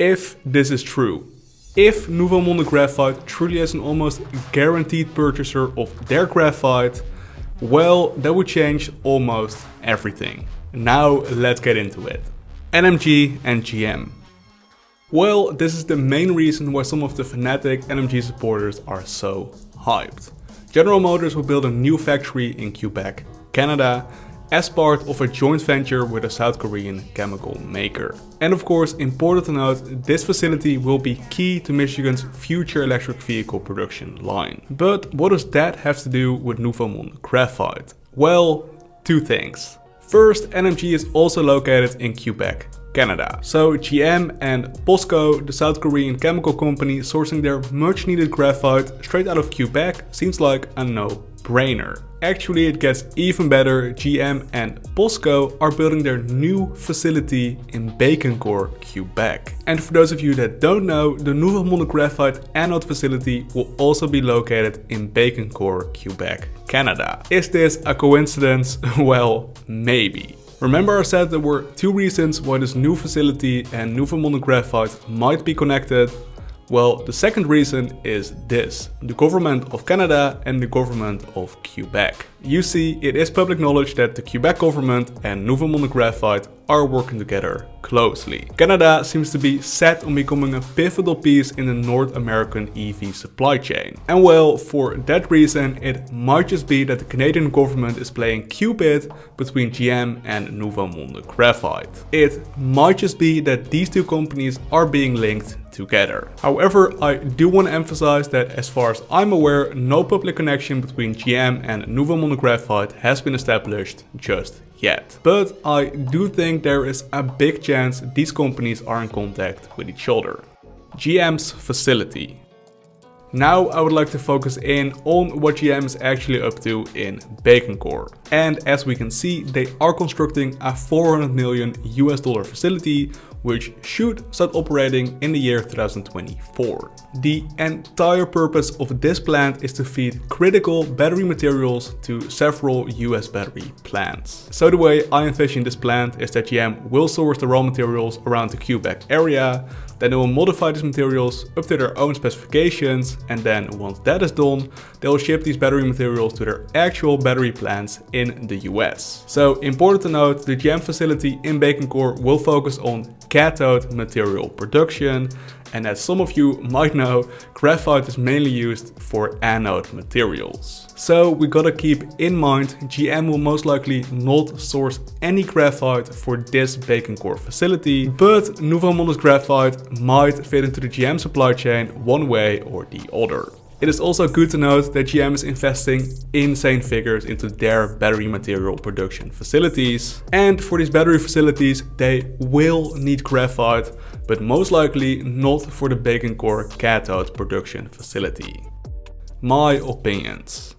if this is true. If Nouveau Monde Graphite truly is an almost guaranteed purchaser of their graphite, well, that would change almost everything. Now let's get into it. NMG and GM. Well, this is the main reason why some of the fanatic NMG supporters are so hyped. General Motors will build a new factory in Quebec, Canada, as part of a joint venture with a South Korean chemical maker. And of course, important to note, this facility will be key to Michigan's future electric vehicle production line. But what does that have to do with Nouveau Monde Graphite? Well, two things. First, NMG is also located in Quebec, Canada. So GM and POSCO, the South Korean chemical company sourcing their much needed graphite straight out of Quebec, seems like a no-brainer. Actually, it gets even better. GM and POSCO are building their new facility in Bécancour, Quebec. And for those of you that don't know, the Nouveau Monde Graphite Anode facility will also be located in Bécancour, Quebec, Canada. Is this a coincidence? Well, maybe. Remember I said there were two reasons why this new facility and Nouveau Monde Graphite might be connected? Well, the second reason is this: the government of Canada and the government of Quebec. You see, it is public knowledge that the Quebec government and Nouveau Monde Graphite are working together closely. Canada seems to be set on becoming a pivotal piece in the North American EV supply chain. And well, for that reason, it might just be that the Canadian government is playing Cupid between GM and Nouveau Monde Graphite. It might just be that these two companies are being linked together. However, I do want to emphasize that as far as I'm aware, no public connection between GM and Nouveau Monde Graphite has been established just yet. But I do think there is a big chance these companies are in contact with each other. GM's facility. Now I would like to focus in on what GM is actually up to in Bécancour. And as we can see, they are constructing a $400 million facility which should start operating in the year 2024. The entire purpose of this plant is to feed critical battery materials to several US battery plants. So the way I envision this plant is that GM will source the raw materials around the Quebec area, then they will modify these materials up to their own specifications, and then once that is done, they will ship these battery materials to their actual battery plants in the US. So important to note, the GM facility in Bécancour will focus on cathode material production, and as some of you might know, graphite is mainly used for anode materials. So we gotta keep in mind, GM will most likely not source any graphite for this Bécancour facility, but Nouveau Monde Graphite might fit into the GM supply chain one way or the other. It is also good to note that GM is investing insane figures into their battery material production facilities. And for these battery facilities, they will need graphite, but most likely not for the Bécancour cathode production facility. My opinions.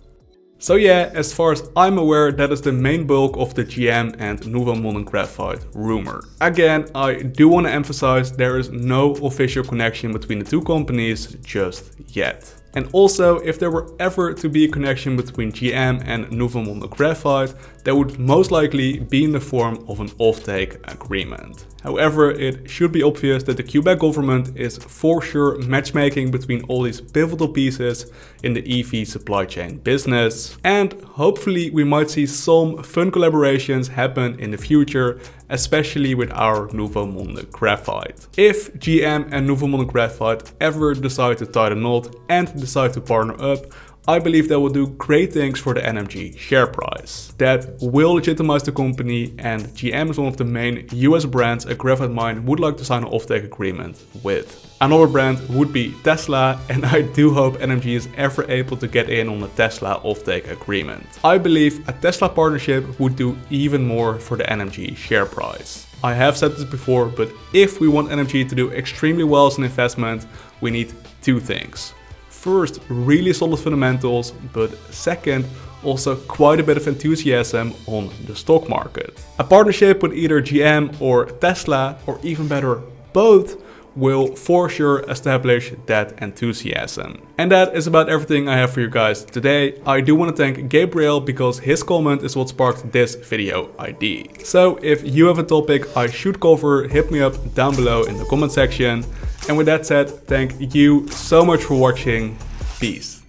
So yeah, as far as I'm aware, that is the main bulk of the GM and Nouveau Monde Graphite rumor. Again, I do want to emphasize there is no official connection between the two companies just yet. And also, if there were ever to be a connection between GM and Nouveau Monde Graphite, that would most likely be in the form of an offtake agreement. However, it should be obvious that the Quebec government is for sure matchmaking between all these pivotal pieces in the EV supply chain business. And hopefully we might see some fun collaborations happen in the future, especially with our Nouveau Monde Graphite. If GM and Nouveau Monde Graphite ever decide to tie the knot and decide to partner up, I believe that will do great things for the NMG share price. That will legitimize the company, and GM is one of the main US brands a graphite mine would like to sign an offtake agreement with. Another brand would be Tesla, and I do hope NMG is ever able to get in on a Tesla offtake agreement. I believe a Tesla partnership would do even more for the NMG share price. I have said this before, but if we want NMG to do extremely well as an investment, we need two things. First, really solid fundamentals, but second, also quite a bit of enthusiasm on the stock market. A partnership with either GM or Tesla, or even better, both, will for sure establish that enthusiasm. And that is about everything I have for you guys today. I do want to thank Gabriel because his comment is what sparked this video idea. So if you have a topic I should cover, hit me up down below in the comment section. And with that said, thank you so much for watching. Peace.